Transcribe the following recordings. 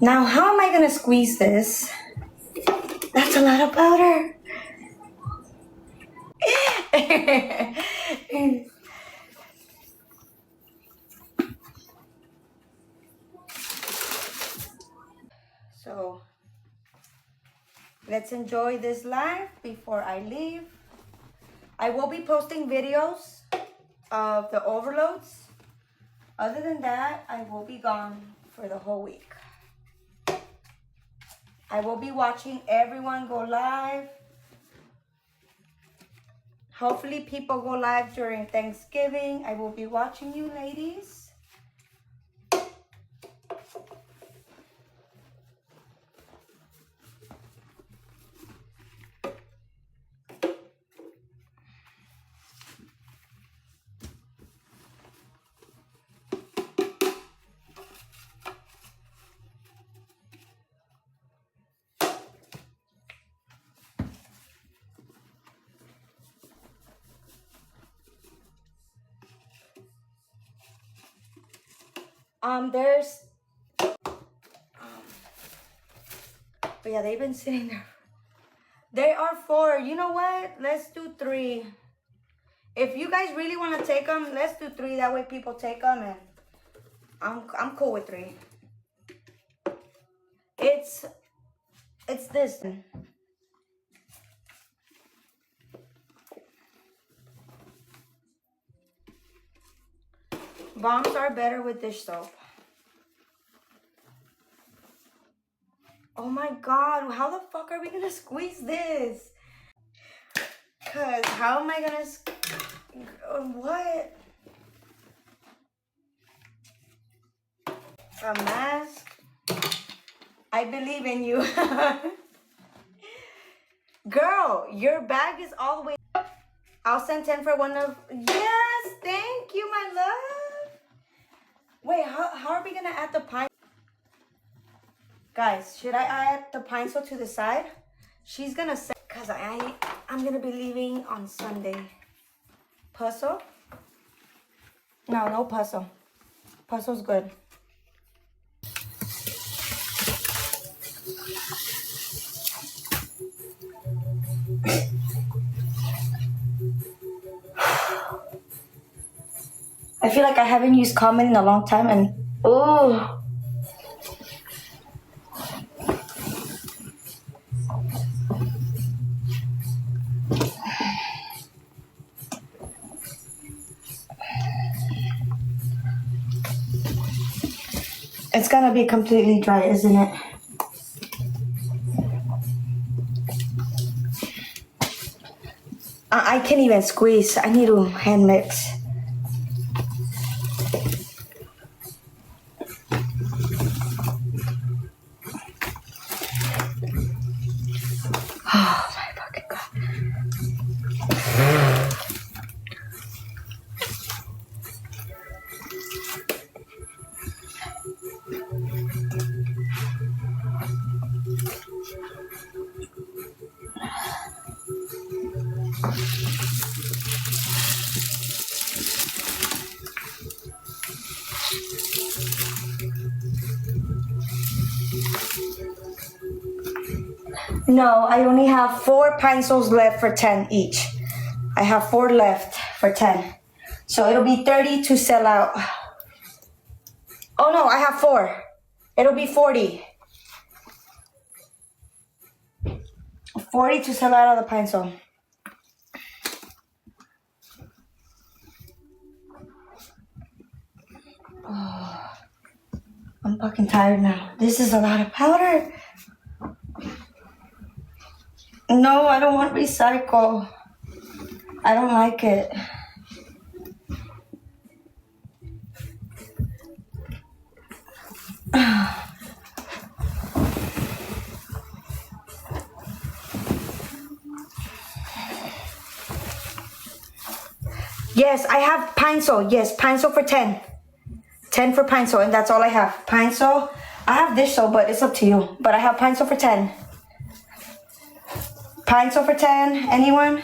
Now, how am I gonna squeeze this? That's a lot of powder. So, let's enjoy this live before I leave. I will be posting videos of the overloads. Other than that, I will be gone for the whole week. I will be watching everyone go live. Hopefully people go live during Thanksgiving. I will be watching you ladies. But yeah, they've been sitting there. There are 4. You know what? Let's do 3. If you guys really want to take them, let's do 3. That way people take them, and I'm cool with 3. It's this. Bombs are better with dish soap. Oh my god, how the fuck are we gonna squeeze this? Cause how am I gonna what? A mask? I believe in you. Girl, your bag is all the way. I'll send 10 for one of. Yes, thank you, my love. Wait, how are we gonna add the pine? Guys, should I add the pinesol to the side? She's gonna say, cause I'm gonna be leaving on Sunday. Puzzle? No puzzle. Puzzle's good. I feel like I haven't used Comet in a long time, and oh. It's gonna be completely dry, isn't it? I can't even squeeze. I need to hand mix. Oh my fucking god. No, I only have 4 pinesols left for 10 each. I have 4 left for 10. So it'll be 30 to sell out. Oh no, I have 4. It'll be 40. 40 to sell out of the pinesol. Oh, I'm fucking tired now. This is a lot of powder. No, I don't want to recycle. I don't like it. Yes, I have pinesol. Yes, pinesol for 10. 10 for pinesol, and that's all I have. Pinesol. I have dish soap, but it's up to you. But I have pinesol for 10. Pinesol for 10. Anyone?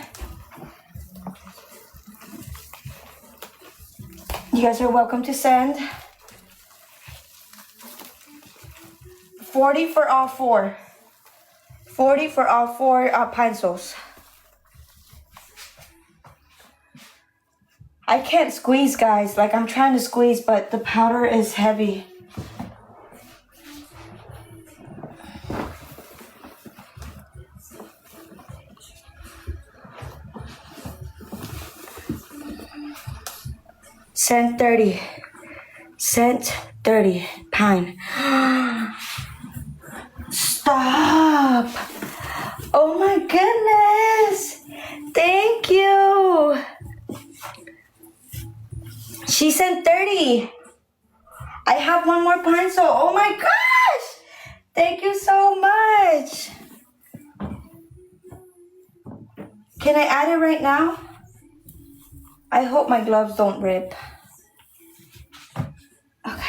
You guys are welcome to send. 40 for all four. 40 for all four pinesols. I can't squeeze, guys. Like, I'm trying to squeeze, but the powder is heavy. Scent 30. Scent 30. Pine. Stop. Oh my goodness. Thank you. She sent 30. I have one more pinesol. Oh my gosh. Thank you so much. Can I add it right now? I hope my gloves don't rip. Okay.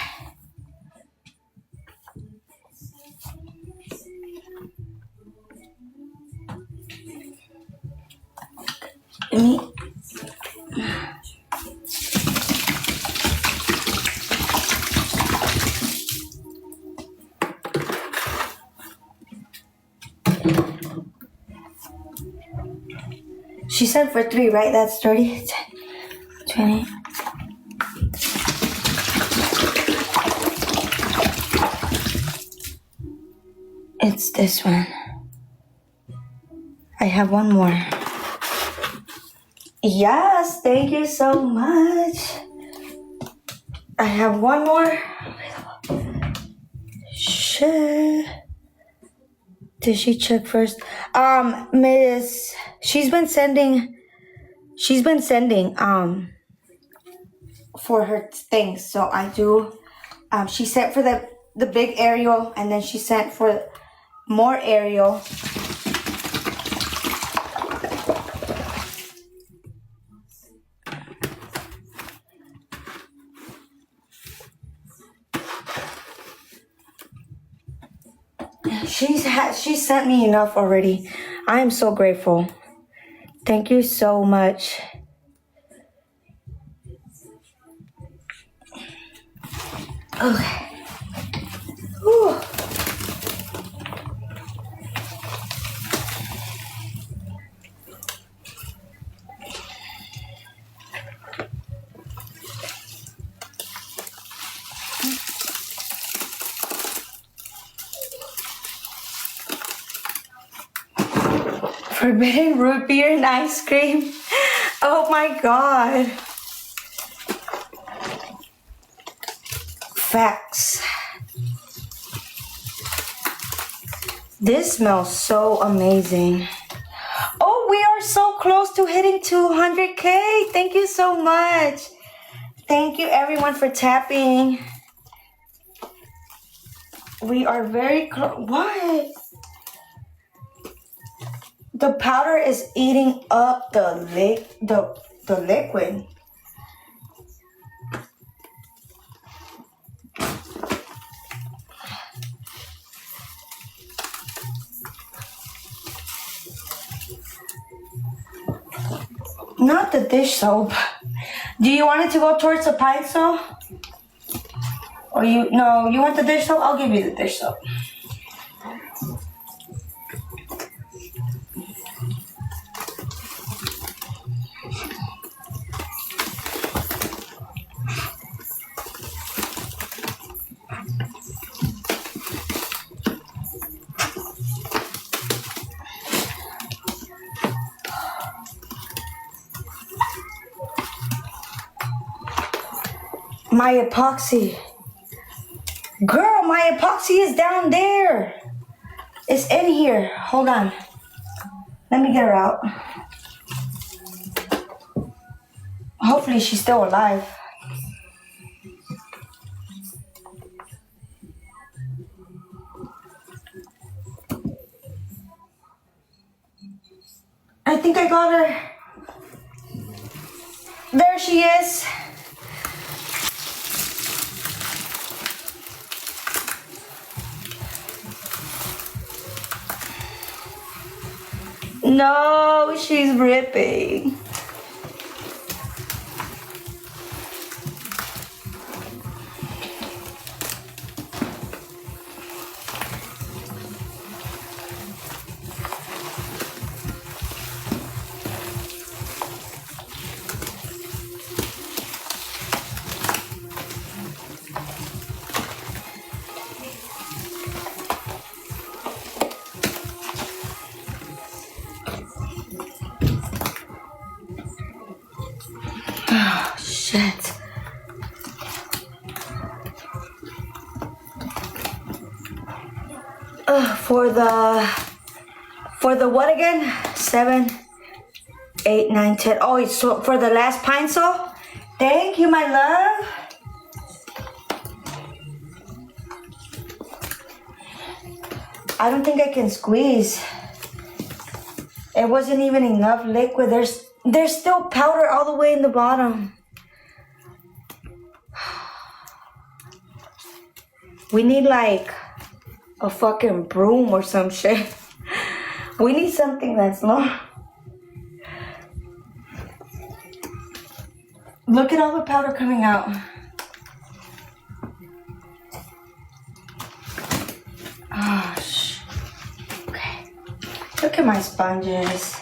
Let me... She said for 3, right? That's 30, 10, 20. It's this one. I have one more. Yes, thank you so much. I have one more. Shit. Did she check first? Miss, she's been sending for her things. So I do, she sent for the big Ariel, and then she sent for more Ariel. She sent me enough already. I am so grateful. Thank you so much. Okay. Whew. Forbidden root beer and ice cream. Oh my god. Facts. This smells so amazing. Oh, we are so close to hitting 200K. Thank you so much. Thank you everyone for tapping. We are very close. What? The powder is eating up the liquid. Not the dish soap. Do you want it to go towards the pinesol? Or you want the dish soap? I'll give you the dish soap. My epoxy. Girl, my epoxy is down there. It's in here. Hold on. Let me get her out. Hopefully she's still alive. I think I got her. There she is. No, she's ripping. Oh, shit. For the what again? 7, 8, 9, 10. Oh, it's for the last pinesol. Thank you, my love. I don't think I can squeeze. It wasn't even enough liquid. There's still powder all the way in the bottom. We need like a fucking broom or some shit. We need something that's long. Look at all the powder coming out. Oh, okay. Look at my sponges.